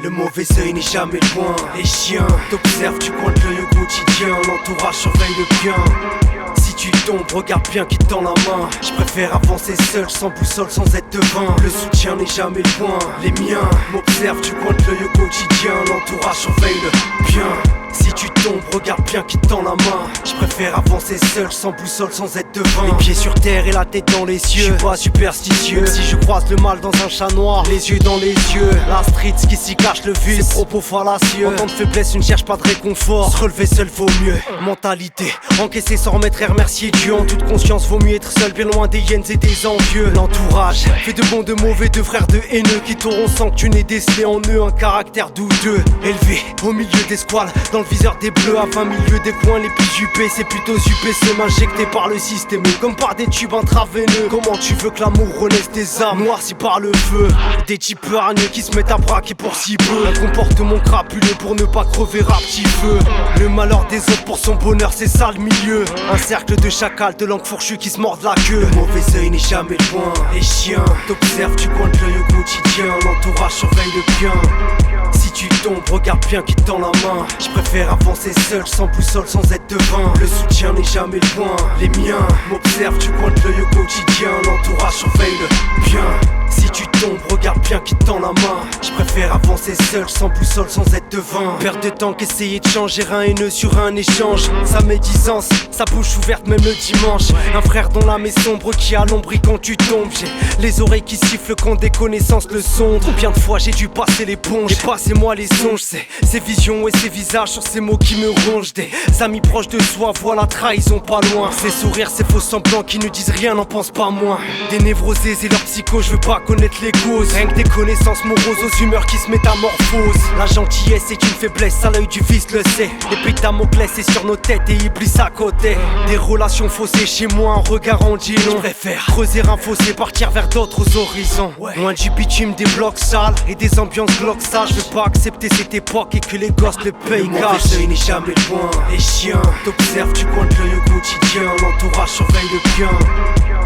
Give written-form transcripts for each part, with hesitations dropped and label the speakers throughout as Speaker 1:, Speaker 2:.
Speaker 1: Le mauvais œil n'est jamais loin. Les chiens t'observent, tu pointes l'œil au quotidien. L'entourage surveille le bien. Si tu tombes, regarde bien qui te tend la main. Je préfère avancer seul, sans boussole, sans être devin. Le soutien n'est jamais loin. Les miens m'observent, tu pointes l'œil au quotidien. L'entourage surveille le bien. Si tu tombes, regarde bien qui te tend la main. Je préfère avancer seul, sans boussole, sans être devin. Les pieds sur terre et la tête dans les cieux. Je suis pas superstitieux. Si je croise le mal dans un chat noir, les yeux dans les yeux. La street, ce qui s'y cache le vice, ses propos fallacieux. En temps de faiblesse, tu ne cherches pas de réconfort. Se relever seul vaut mieux. Mentalité, encaisser sans remettre et remercier Dieu. En toute conscience, vaut mieux être seul, bien loin des hyènes et des envieux. L'entourage fait de bons, de mauvais, de frères, de haineux qui t'auront sans que tu n'aies décelé en eux un caractère douteux. Élevé au milieu des squales, dans le viseur des bleus, à 20 milieux des coins les plus huppés. C'est plutôt UPC injecté par le système, comme par des tubes intraveineux. Comment tu veux que l'amour renaisse des âmes noircies par le feu? Des types hargneux qui se mettent à braquer pour si peu. Un comportement crapuleux pour ne pas crever à petit feu. Le malheur des autres pour son bonheur, c'est ça le milieu. Un cercle de chacals, de langues fourchues qui se mordent la queue. Le mauvais œil n'est jamais loin. Les chiens t'observent, tu pointes l'œil au quotidien. L'entourage surveille le bien. Si tu tombes, regarde bien qui te tend la main. Je préfère avancer seul, sans boussole, sans être devin. Le soutien n'est jamais loin. Les miens m'observent, tu pointes l'œil au quotidien. L'entourage surveille le bien. Si tu tombes, regarde bien qui te tend la main. Je préfère avancer seul, sans boussole, sans être devin. Perdre de temps qu'essayer de changer un haineux sur un échange. Sa médisance, sa bouche ouverte même le dimanche. Un frère dont l'âme est sombre qui a l'ombri quand tu tombes. J'ai les oreilles qui sifflent quand des connaissances le sondent. Combien de fois j'ai dû passer l'éponge. Et passez-moi les songes, c'est ces visions et ces visages sur ces mots qui me rongent. Des amis proches de soi, voilà trahison pas loin. Ces sourires, ces faux semblants qui ne disent rien, n'en pensent pas moins. Des névrosés et leurs psychos, je veux pas connaître les causes. Rien que des connaissances moroses aux humeurs qui se métamorphosent. La gentillesse est une faiblesse, à l'œil du vice le sait. L'épée de Damoclès est sur nos têtes et Iblis à côté. Des relations faussées chez moi, un regard en dit long. Je préfère creuser un fossé, partir vers d'autres horizons. Loin du bitume, des blocs sales et des ambiances blocs sales. Je veux pas accepter cette époque et que les gosses le payent cash. Le mauvais œil n'est jamais loin. Les chiens t'observent, tu pointes l'œil au quotidien. L'entourage surveille le bien.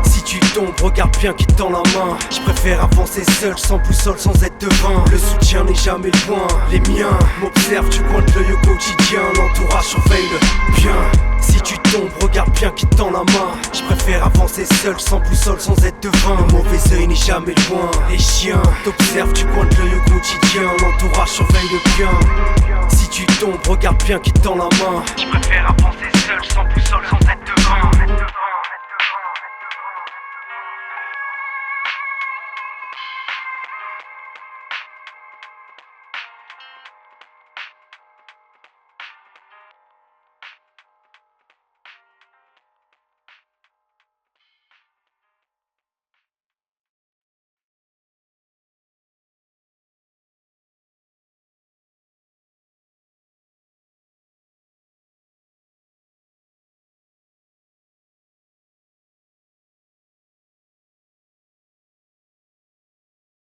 Speaker 1: Si tu tombes, regarde bien qui te tend la main. Je préfère avancer seul, sans boussole, sans être devin. Le soutien n'est jamais loin. Les miens m'observent, tu pointes l'œil au quotidien. L'entourage surveille le bien. Si tu tombes, regarde bien qui te tend la main. Je préfère avancer seul, sans boussole, sans être devin. Le mauvais œil n'est jamais loin. Les chiens t'observent, tu pointes l'œil au quotidien. L'entourage surveille le bien. Si tu tombes, regarde bien qui te tend la main. Je préfère avancer seul, sans boussole, sans être devin.